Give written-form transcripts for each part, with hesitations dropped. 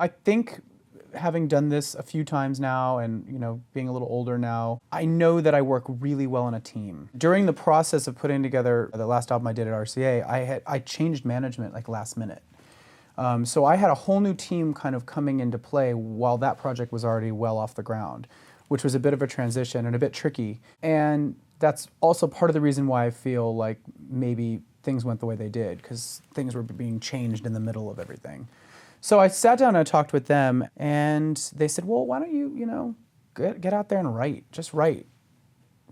I think having done this a few times now and being a little older now, I know that I work really well in a team. During the process of putting together the last album I did at RCA, I changed management like last minute. So I had a whole new team kind of coming into play while that project was already well off the ground, which was a bit of a transition and a bit tricky. And that's also part of the reason why I feel like maybe things went the way they did, because things were being changed in the middle of everything. So I sat down and I talked with them, and they said, well, why don't you, get out there and write, just write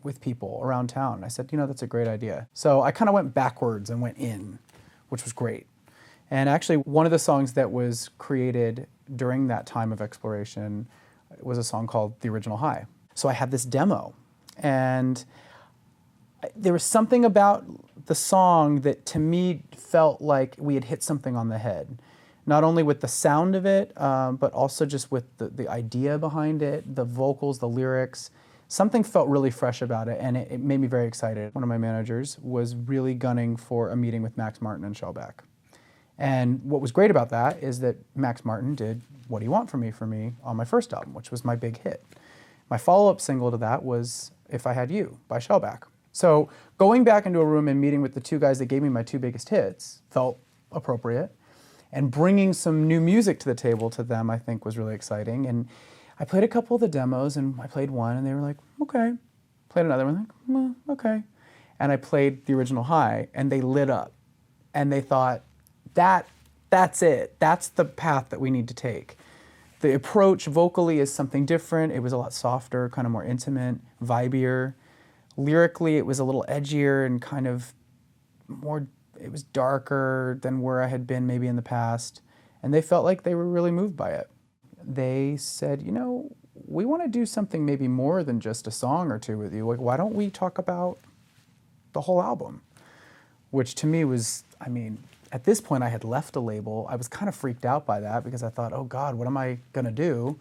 with people around town. And I said, that's a great idea. So I kind of went backwards and went in, which was great. And actually, one of the songs that was created during that time of exploration was a song called The Original High. So I had this demo, and there was something about the song that to me felt like we had hit something on the head. Not only with the sound of it, but also just with the idea behind it, the vocals, the lyrics. Something felt really fresh about it, and it made me very excited. One of my managers was really gunning for a meeting with Max Martin and Shellback. And what was great about that is that Max Martin did What Do You Want From Me on my first album, which was my big hit. My follow-up single to that was If I Had You by Shellback. So going back into a room and meeting with the two guys that gave me my two biggest hits felt appropriate. And bringing some new music to the table to them, I think, was really exciting. And I played a couple of the demos, and I played one, and they were like, okay. Played another one, like, well, okay. And I played The Original High, and they lit up. And they thought, that's it. That's the path that we need to take. The approach vocally is something different. It was a lot softer, kind of more intimate, vibier. Lyrically, it was a little edgier and kind of more, it was darker than where I had been maybe in the past. And they felt like they were really moved by it. They said, we want to do something maybe more than just a song or two with you. Like, why don't we talk about the whole album? Which to me was, at this point I had left a label. I was kind of freaked out by that because I thought, oh God, what am I gonna do?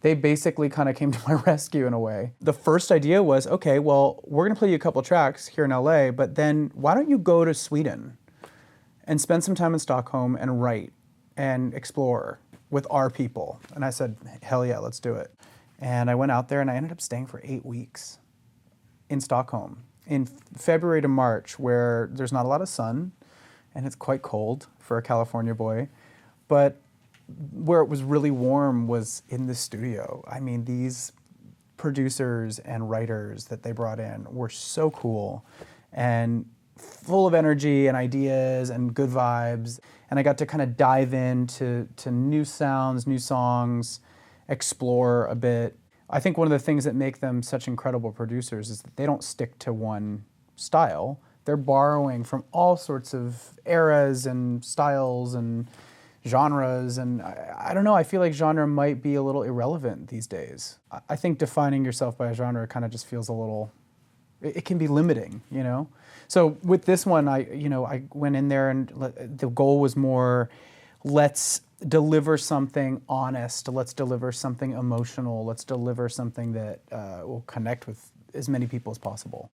They basically kind of came to my rescue in a way. The first idea was, okay, well, we're gonna play you a couple tracks here in LA, but then why don't you go to Sweden and spend some time in Stockholm and write and explore with our people? And I said, hell yeah, let's do it. And I went out there and I ended up staying for 8 weeks in Stockholm in February to March, where there's not a lot of sun and it's quite cold for a California boy. But where it was really warm was in the studio. These producers and writers that they brought in were so cool and full of energy and ideas and good vibes. And I got to kind of dive into new sounds, new songs, explore a bit. I think one of the things that make them such incredible producers is that they don't stick to one style. They're borrowing from all sorts of eras and styles and genres, and I don't know, I feel like genre might be a little irrelevant these days. I think defining yourself by a genre kind of just feels a little, it can be limiting, So with this one, I went in there and the goal was more, let's deliver something honest, let's deliver something emotional, let's deliver something that will connect with as many people as possible.